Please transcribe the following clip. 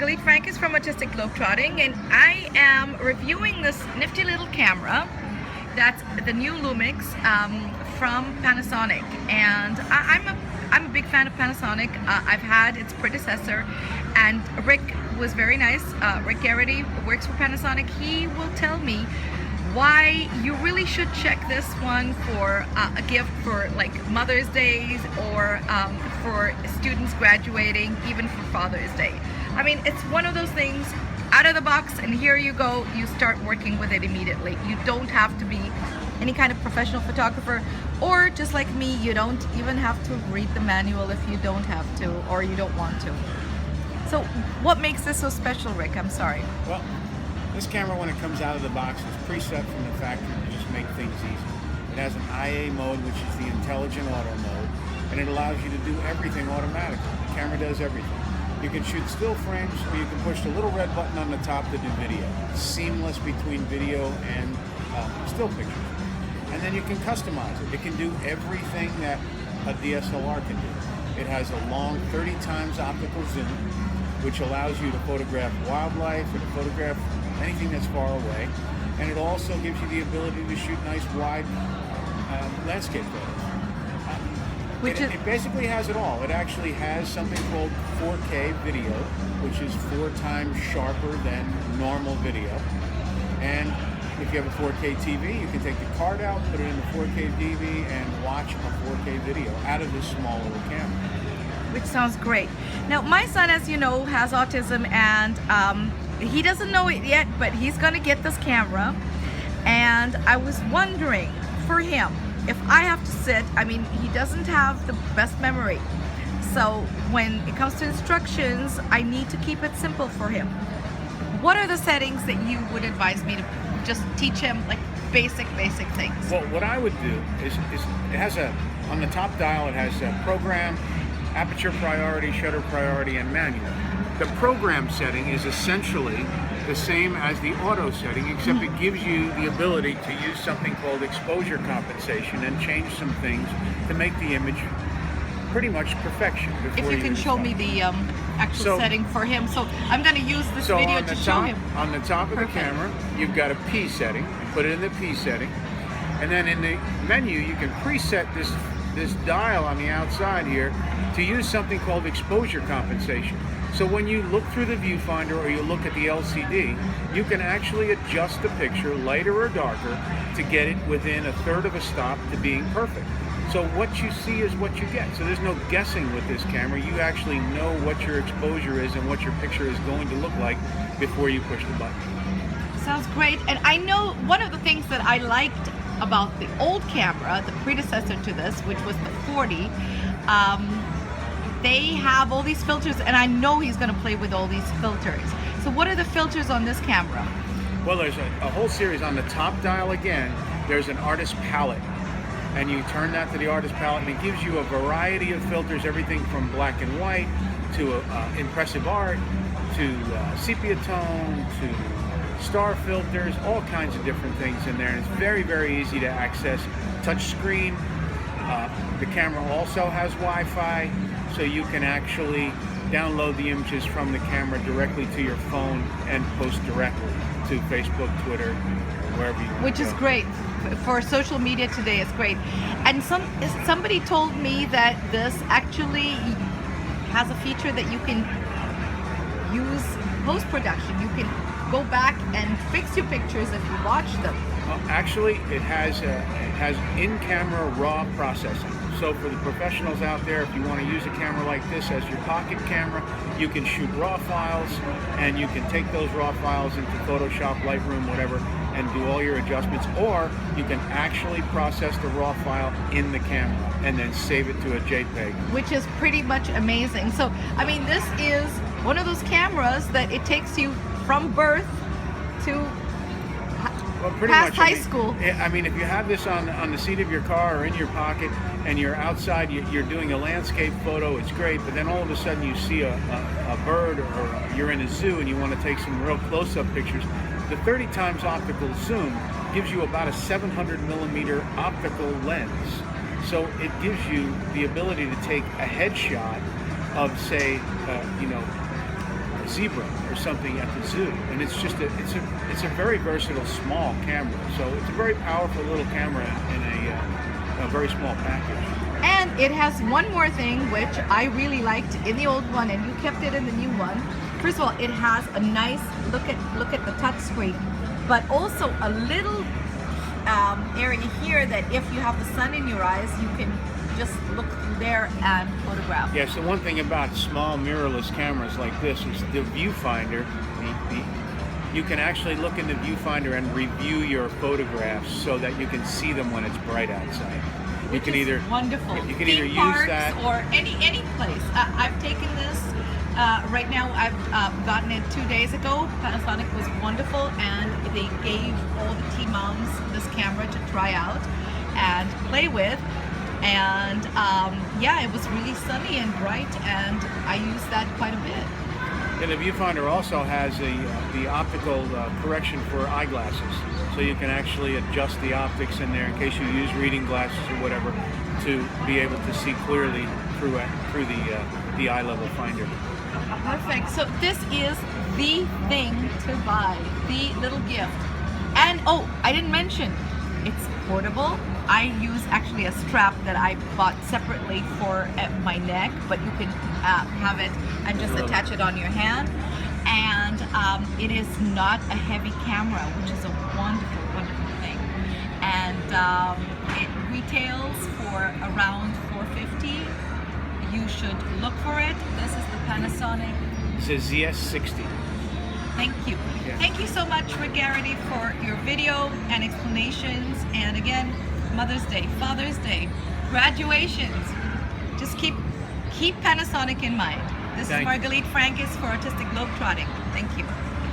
Marguerite Frank is from Artistic Globetrotting, and I am reviewing this nifty little camera. That's the new Lumix from Panasonic, and I'm a big fan of Panasonic. I've had its predecessor, and Rick was very nice. Rick Gerrity works for Panasonic. He will tell me why you really should check this one for a gift for like Mother's Day or for students graduating, even for Father's Day. I mean, it's one of those things out of the box, and here you go, you start working with it immediately. You don't have to be any kind of professional photographer, or just like me, you don't even have to read the manual if you don't have to or you don't want to. So what makes this so special, Rick? I'm sorry. Well, this camera, when it comes out of the box, is preset from the factory to just make things easy. It has an IA mode, which is the intelligent auto mode, and it allows you to do everything automatically. The camera does everything. You can shoot still frames, or you can push the little red button on the top to do video. It's seamless between video and still pictures. And then you can customize it. It can do everything that a DSLR can do. It has a long 30 times optical zoom, which allows you to photograph wildlife or to photograph anything that's far away. And it also gives you the ability to shoot nice wide landscape photos. It basically has it all. It actually has something called 4K video, which is 4 times sharper than normal video. And if you have a 4K TV, you can take the card out, put it in the 4K TV, and watch a 4K video out of this small little camera. Which sounds great. Now, my son, as you know, has autism, and he doesn't know it yet, but he's gonna get this camera. And I was wondering, for him, if I have to sit, I mean, he doesn't have the best memory. So when it comes to instructions, I need to keep it simple for him. What are the settings that you would advise me to just teach him, like basic things? Well, what I would do is it has on the top dial, it has a program, aperture priority, shutter priority, and manual. The program setting is essentially the same as the auto setting, except it gives you the ability to use something called exposure compensation and change some things to make the image pretty much perfection. If you can show me the actual setting for him. So I'm going to use this video to show him. On the top of the camera, you've got a P setting. Put it in the P setting. And then in the menu, you can preset this dial on the outside here to use something called exposure compensation. So when you look through the viewfinder or you look at the LCD, you can actually adjust the picture lighter or darker to get it within 1/3 of a stop to being perfect. So what you see is what you get. So there's no guessing with this camera. You actually know what your exposure is and what your picture is going to look like before you push the button. Sounds great. And I know one of the things that I liked about the old camera, the predecessor to this, which was the 40, they have all these filters, and I know he's going to play with all these filters. So what are the filters on this camera? Well, there's a whole series. On the top dial again, there's an artist palette, and you turn that to the artist palette, and it gives you a variety of filters, everything from black and white to impressive art to sepia tone to star filters, all kinds of different things in there, and it's very, very easy to access. Touch screen. The camera also has Wi-Fi, so you can actually download the images from the camera directly to your phone and post directly to Facebook, Twitter, or wherever you want. Which is great. For social media today, it's great. And somebody told me that this actually has a feature that you can use post-production. You can go back and fix your pictures if you watch them. Actually, it has in-camera raw processing. So for the professionals out there, if you want to use a camera like this as your pocket camera, you can shoot raw files, and you can take those raw files into Photoshop, Lightroom, whatever, and do all your adjustments, or you can actually process the raw file in the camera and then save it to a JPEG. Which is pretty much amazing. So, I mean, this is one of those cameras that it takes you from birth to past high school. I mean, if you have this on the seat of your car or in your pocket and you're outside, you're doing a landscape photo, it's great, but then all of a sudden you see a bird, or you're in a zoo and you want to take some real close-up pictures, the 30 times optical zoom gives you about a 700 millimeter optical lens. So it gives you the ability to take a headshot of, say, zebra or something at the zoo. And it's just it's a very versatile small camera. So it's a very powerful little camera in a very small package. And it has one more thing which I really liked in the old one, and you kept it in the new one. First of all, it has a nice look at the touch screen, but also a little area here that if you have the sun in your eyes, you can just look through there and photograph. Yes, the one thing about small mirrorless cameras like this is the viewfinder. You can actually look in the viewfinder and review your photographs so that you can see them when it's bright outside. You can either wonderful. You can Theme either use parks that or any place. I've taken this. Right now, I've gotten it 2 days ago. Panasonic was wonderful, and they gave all the tea moms this camera to try out and play with. And yeah, it was really sunny and bright, and I used that quite a bit. And the viewfinder also has the optical correction for eyeglasses, so you can actually adjust the optics in there in case you use reading glasses or whatever to be able to see clearly through the eye level finder. Perfect. So this is the thing to buy, the little gift. And oh, I didn't mention, it's portable. I use actually a strap that I bought separately for my neck, but you can have it and just attach it on your hand. And it is not a heavy camera, which is a wonderful, wonderful thing. And it retails for around $450. You should look for it. This is the Panasonic. It's a ZS60. Thank you. Yeah. Thank you so much, Rick Gerrity, for your video and explanations. And again, Mother's Day, Father's Day, graduations. Just keep Panasonic in mind. This is Margalit Frankis for Artistic Globetrotting. Thank you.